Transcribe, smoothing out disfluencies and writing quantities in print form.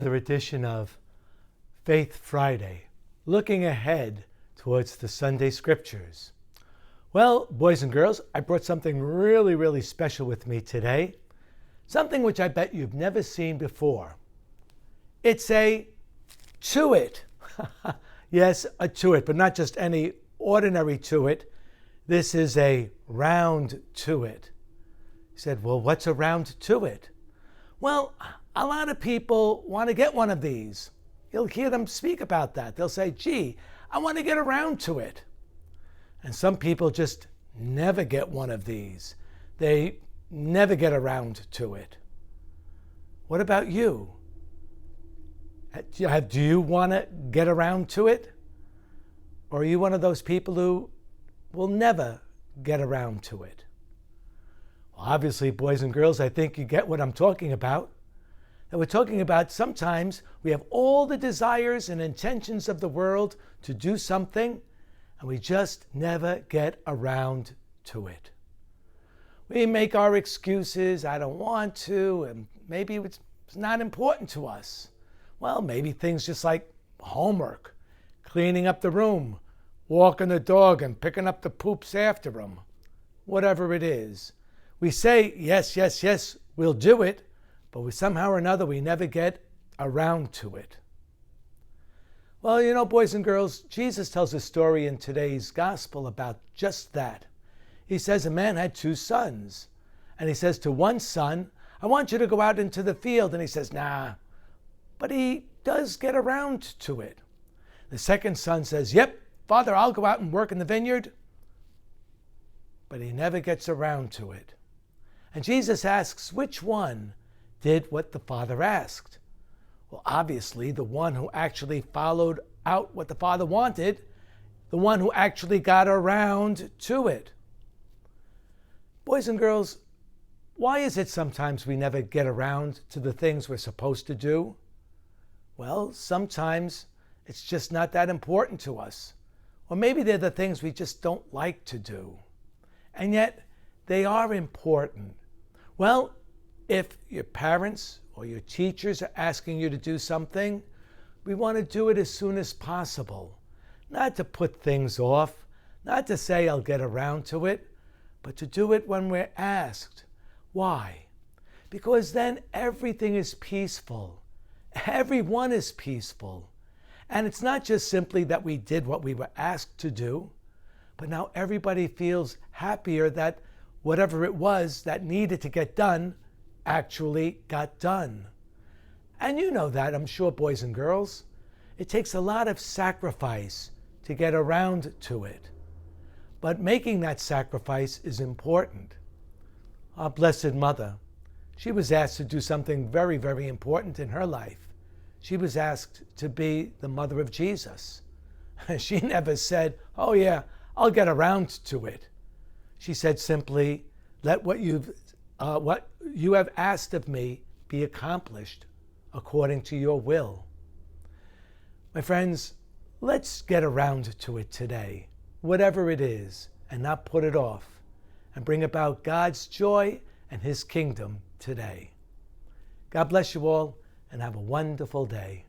Another edition of Faith Friday, looking ahead towards the Sunday Scriptures. Well, boys and girls, I brought something really special with me today. Something which I bet you've never seen before. It's a tuit. Yes, a tuit, but not just any ordinary tuit. This is a round tuit. You said, well, what's a round tuit? Well, a lot of people want to get one of these. You'll hear them speak about that. They'll say, gee, I want to get around to it. And some people just never get one of these. They never get around to it. What about you? Do you want to get around to it? Or are you one of those people who will never get around to it? Well, obviously, boys and girls, I think you get what I'm talking about. And we're talking about sometimes we have all the desires and intentions of the world to do something, and we just never get around to it. We make our excuses, I don't want to, and maybe it's not important to us. Well, maybe things just like homework, cleaning up the room, walking the dog and picking up the poops after him, whatever it is. We say, yes, we'll do it, but somehow or another we never get around to it. Well, you know, boys and girls, Jesus tells a story in today's gospel about just that. He says a man had two sons, and he says to one son, I want you to go out into the field, and he says, nah, but he does get around to it. The second son says, yep, Father, I'll go out and work in the vineyard, but he never gets around to it. And Jesus asks, which one did what the Father asked? Well, obviously, the one who actually followed out what the Father wanted, the one who actually got around to it. Boys and girls, why is it sometimes we never get around to the things we're supposed to do? Well, sometimes it's just not that important to us. Or maybe they're the things we just don't like to do. And yet, they are important. Well, if your parents or your teachers are asking you to do something, we want to do it as soon as possible. Not to put things off, not to say I'll get around to it, but to do it when we're asked. Why? Because then everything is peaceful. Everyone is peaceful. And it's not just simply that we did what we were asked to do, but now everybody feels happier that whatever it was that needed to get done actually got done. And you know that, I'm sure, boys and girls. It takes a lot of sacrifice to get around to it. But making that sacrifice is important. Our Blessed Mother, she was asked to do something very important in her life. She was asked to be the mother of Jesus. She never said, oh yeah, I'll get around to it. She said simply, let what you have asked of me be accomplished according to your will. My friends, let's get around to it today, whatever it is, and not put it off, and bring about God's joy and His kingdom today. God bless you all, and have a wonderful day.